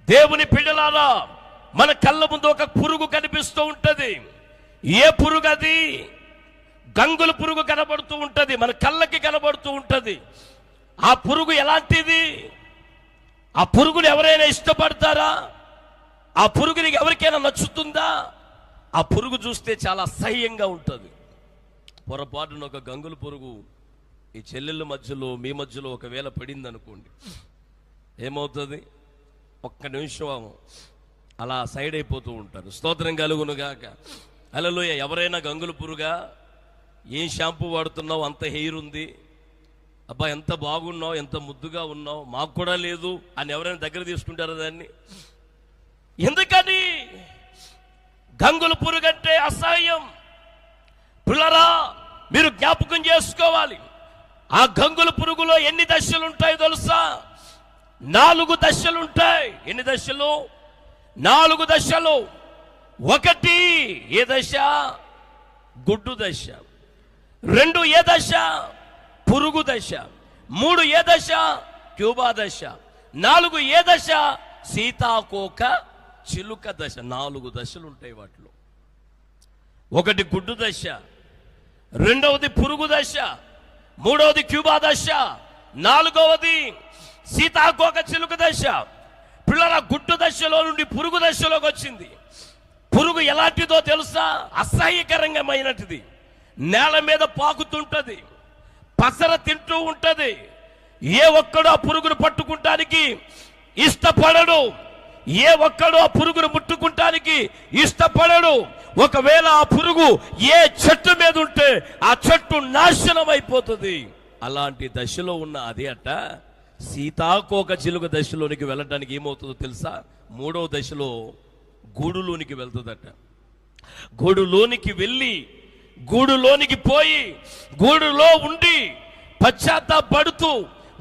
దేవుని బిడ్డలారా, మన కళ్ళ ముందు ఒక పురుగు కనిపిస్తూ ఉంటది. ఏ పురుగు అది? గంగుల పురుగు కనబడుతూ ఉంటది, మన కళ్ళకి కనబడుతూ ఉంటది. ఆ పురుగు ఎలాంటిది? ఆ పురుగుని ఎవరైనా ఇష్టపడతారా? ఆ పురుగుని ఎవరికైనా నచ్చుతుందా? ఆ పురుగు చూస్తే చాలా అసహ్యంగా ఉంటుంది. పొరపాటున ఒక గంగుల పురుగు ఈ చెల్లెళ్ళ మధ్యలో, మీ మధ్యలో ఒకవేళ పడింది అనుకోండి, ఏమవుతుంది? ఒక్క నిమిషం అలా సైడ్ అయిపోతూ ఉంటారు. స్తోత్రం కలుగును గాక. హల్లెలూయా. ఎవరైనా గంగుల పురుగా, ఏం షాంపూ వాడుతున్నావు, అంత హెయిర్ ఉంది, అబ్బా ఎంత బాగున్నావు, ఎంత ముద్దుగా ఉన్నావు, మాకు కూడా లేదు అని ఎవరైనా దగ్గర తీసుకుంటారా దాన్ని? ఎందుకని? గంగుల పురుగు అంటే అసహ్యం. పిల్లరా, మీరు జ్ఞాపకం చేసుకోవాలి, ఆ గంగుల పురుగులో ఎన్ని దశలు ఉంటాయో తెలుసా? 4 దశలు ఉంటాయి. ఎన్ని దశలు? 4 దశలు. 1 ఏ దశ? గుడ్డు దశ. 2 ఏ దశ? పురుగు దశ. 3 ఏ దశ? క్యూబా దశ. 4 ఏ దశ? సీతాకోక చిలుక దశ. 4 దశలు ఉంటాయి వాటిలో. 1 గుడ్డు దశ, 2వది పురుగు దశ, 3వది క్యూబా దశ, 4వది సీతాకోక చిలుక దశ. పిల్లల గుడ్డు దశలో నుండి పురుగు దశలోకి వచ్చింది. పురుగు ఎలాంటిదో తెలుసా? అసహ్యకరంగామైనటిది. నేల మీద పాకుతుంటది, పసర తింటూ ఉంటది. ఏ ఒక్కడు ఆ పురుగును పట్టుకుంటానికి ఇష్టపడడు. ఏ ఒక్కడు ఆ పురుగును ముట్టుకుంటానికి ఇష్టపడడు. ఒకవేళ ఆ పురుగు ఏ చెట్టు మీద ఉంటే ఆ చెట్టు నాశనం అయిపోతుంది. అలాంటి దశలో ఉన్న అది అట సీతాకోక చిలుక దశలోనికి వెళ్ళడానికి ఏమవుతుందో తెలుసా? 3వ దశలో గూడులోనికి వెళ్తుందట. గూడులోనికి వెళ్ళి, గూడులోనికి పోయి, గూడులో ఉండి పశ్చాత్తాపడుతూ,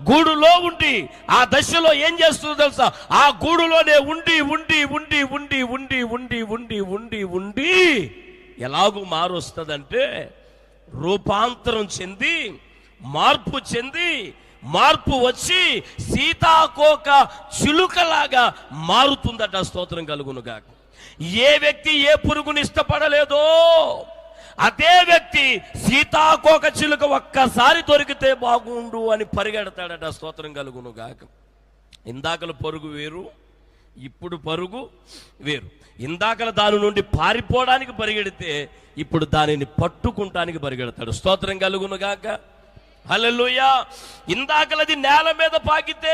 గూడులో ఉండి ఆ దశలో ఏం చేస్తుందో తెలుసా? ఆ గూడులోనే ఉండి ఉండి ఉండి ఉండి ఉండి ఉండి ఉండి ఉండి ఉండి ఎలాగూ మారొస్తుందంటే, రూపాంతరం చెంది, మార్పు చెంది, మార్పు వచ్చి సీతాకోక చిలుకలాగా మారుతుందట. స్తోత్రం కలుగునుగాక. ఏ వ్యక్తి ఏ పురుగుని ఇష్టపడలేదో అదే వ్యక్తి సీతాకోక చిలుక ఒక్కసారి దొరికితే బాగుండు అని పరిగెడతాడట. స్తోత్రం కలుగునుగాక. ఇందాకల పరుగు వేరు, ఇప్పుడు పరుగు వేరు. ఇందాకల దాని నుండి పారిపోవడానికి పరిగెడితే ఇప్పుడు దానిని పట్టుకుంటానికి పరిగెడతాడు. స్తోత్రం కలుగునుగాక. హల్లెలూయా. ఇందాకలది నేల మీద పాకితే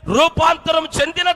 రూపాంతరం చెందిన